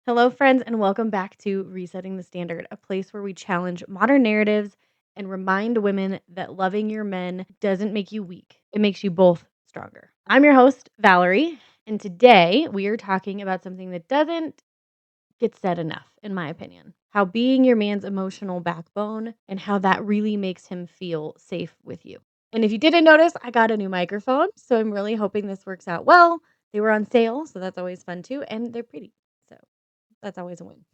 Hello, friends, and welcome back to Resetting the Standard, a place where we challenge modern narratives and remind women that loving your men doesn't make you weak. It makes you both stronger. I'm your host, Valerie, and today we are talking about something that doesn't get said enough, in my opinion. How being your man's emotional backbone and how that really makes him feel safe with you. And if you didn't notice, I got a new microphone, so I'm really hoping this works out well. They were on sale, so that's always fun too, and they're pretty. So that's always a win.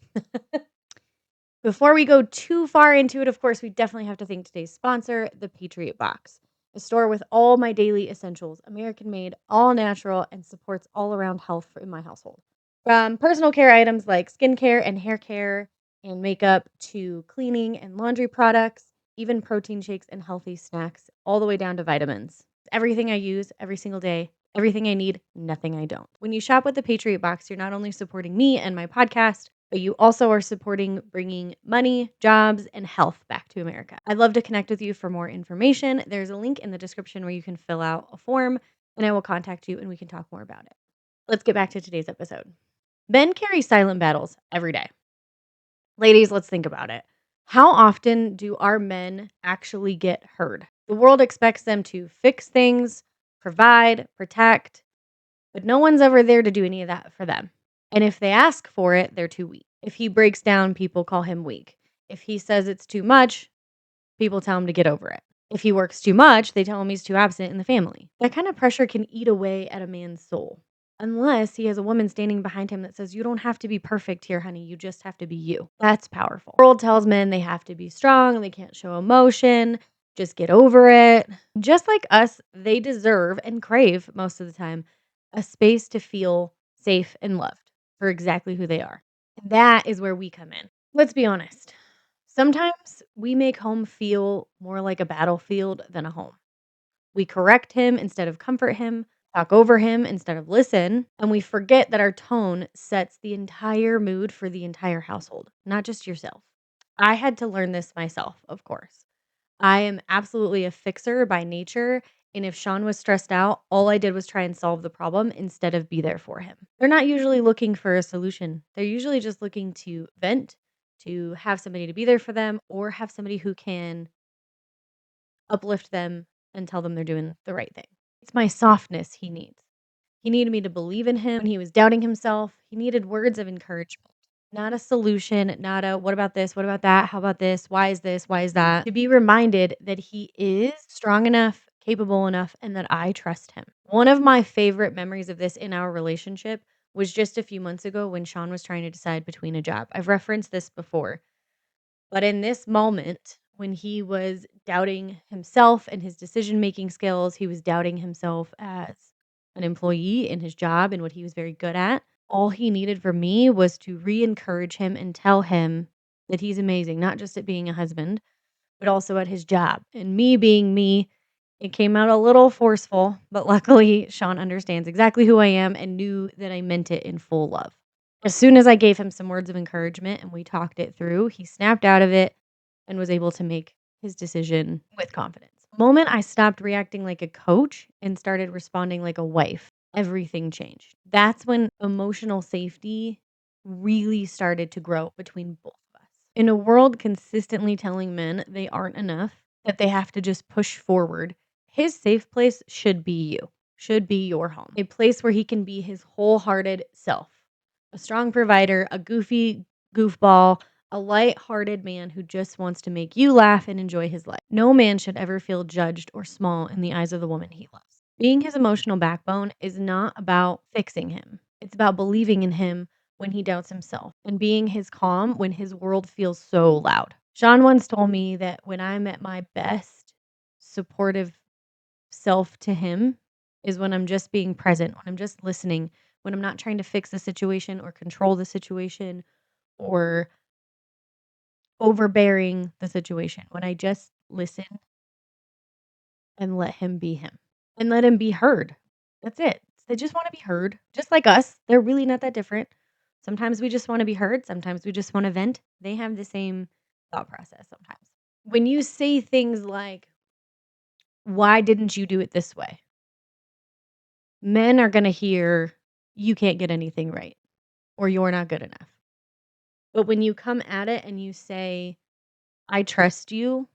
Before we go too far into it, of course, we definitely have to thank today's sponsor, the Patriot Box, a store with all my daily essentials, American made, all natural, and supports all around health in my household. From personal care items like skincare and hair care and makeup to cleaning and laundry products, even protein shakes and healthy snacks, all the way down to vitamins. Everything I use every single day, everything I need, nothing I don't. When you shop with the Patriot Box, you're not only supporting me and my podcast, but you also are supporting bringing money, jobs, and health back to America. I'd love to connect with you for more information. There's a link in the description where you can fill out a form, and I will contact you and we can talk more about it. Let's get back to today's episode. Men carry silent battles every day. Ladies, let's think about it. How often do our men actually get heard? The world expects them to fix things, provide, protect, but no one's ever there to do any of that for them. And if they ask for it, they're too weak. If he breaks down, people call him weak. If he says it's too much, people tell him to get over it. If he works too much, they tell him he's too absent in the family. That kind of pressure can eat away at a man's soul. Unless he has a woman standing behind him that says, "You don't have to be perfect here, honey. You just have to be you." That's powerful. The world tells men they have to be strong, they can't show emotion, just get over it. Just like us, they deserve and crave most of the time a space to feel safe and loved for exactly who they are. And that is where we come in. Let's be honest. Sometimes we make home feel more like a battlefield than a home. We correct him instead of comfort him, talk over him instead of listen, and we forget that our tone sets the entire mood for the entire household, not just yourself. I had to learn this myself, of course. I am absolutely a fixer by nature. And if Sean was stressed out, all I did was try and solve the problem instead of be there for him. They're not usually looking for a solution. They're usually just looking to vent, to have somebody to be there for them, or have somebody who can uplift them and tell them they're doing the right thing. It's my softness he needs. He needed me to believe in him when he was doubting himself. He needed words of encouragement, not a solution, not a what about this? What about that? How about this? Why is this? Why is that? To be reminded that he is strong enough, capable enough, and that I trust him. One of my favorite memories of this in our relationship was just a few months ago when Sean was trying to decide between a job. I've referenced this before, but in this moment, when he was doubting himself and his decision making skills, he was doubting himself as an employee in his job and what he was very good at. All he needed for me was to re encourage him and tell him that he's amazing, not just at being a husband, but also at his job. And me being me, it came out a little forceful, but luckily, Sean understands exactly who I am and knew that I meant it in full love. As soon as I gave him some words of encouragement and we talked it through, he snapped out of it and was able to make his decision with confidence. The moment I stopped reacting like a coach and started responding like a wife, everything changed. That's when emotional safety really started to grow between both of us. In a world consistently telling men they aren't enough, that they have to just push forward, his safe place should be you, should be your home, a place where he can be his wholehearted self, a strong provider, a goofy goofball, a light-hearted man who just wants to make you laugh and enjoy his life. No man should ever feel judged or small in the eyes of the woman he loves. Being his emotional backbone is not about fixing him. It's about believing in him when he doubts himself and being his calm when his world feels so loud. Sean once told me that when I'm at my best supportive self to him is when I'm just being present, when I'm just listening, when I'm not trying to fix the situation or control the situation or overbearing the situation, when I just listen and let him be him and let him be heard. That's it. They just want to be heard, just like us. They're really not that different. Sometimes we just want to be heard. Sometimes we just want to vent. They have the same thought process sometimes. When you say things like, "Why didn't you do it this way?" Men are going to hear, "You can't get anything right," or "You're not good enough." But when you come at it and you say, "I trust you,"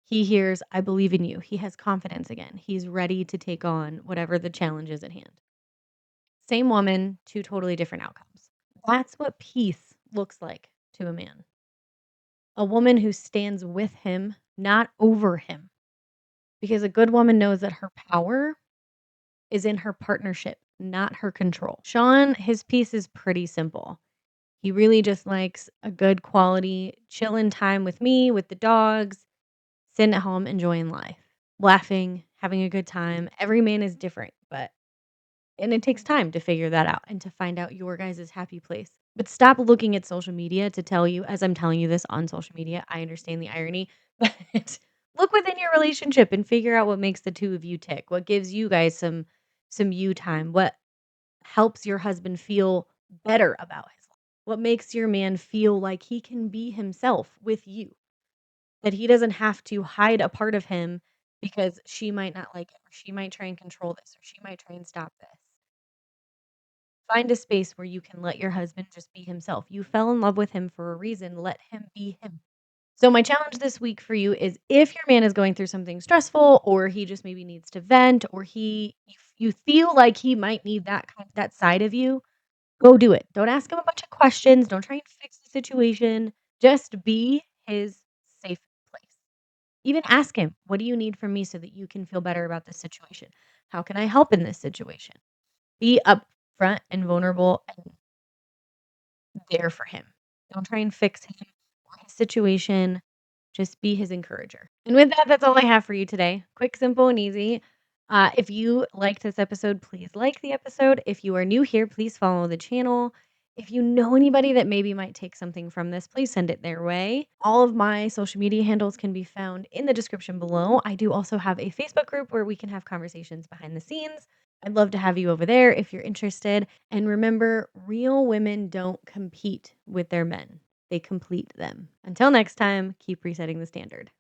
he hears, "I believe in you." He has confidence again. He's ready to take on whatever the challenge is at hand. Same woman, 2 totally different outcomes. That's what peace looks like to a man. A woman who stands with him, not over him. Because a good woman knows that her power is in her partnership, not her control. Sean, his piece is pretty simple. He really just likes a good quality chillin' time with me, with the dogs, sitting at home enjoying life, laughing, having a good time. Every man is different, and it takes time to figure that out and to find out your guys' happy place. But stop looking at social media to tell you, as I'm telling you this on social media, I understand the irony, but look within your relationship and figure out what makes the 2 of you tick. What gives you guys some you time? What helps your husband feel better about his life? What makes your man feel like he can be himself with you? That he doesn't have to hide a part of him because she might not like it, or she might try and control this, or she might try and stop this. Find a space where you can let your husband just be himself. You fell in love with him for a reason. Let him be him. So, my challenge this week for you is if your man is going through something stressful, or he just maybe needs to vent, or you feel like he might need that side of you, go do it. Don't ask him a bunch of questions. Don't try and fix the situation. Just be his safe place. Even ask him, "What do you need from me so that you can feel better about this situation? How can I help in this situation?" Be upfront and vulnerable and there for him. Don't try and fix him or his situation. Just be his encourager. And with that, that's all I have for you today. Quick, simple, and easy. If you liked this episode, please like the episode. If you are new here, please follow the channel. If you know anybody that maybe might take something from this, please send it their way. All of my social media handles can be found in the description below. I do also have a Facebook group where we can have conversations behind the scenes. I'd love to have you over there if you're interested. And remember, real women don't compete with their men, they complete them. Until next time, keep resetting the standard.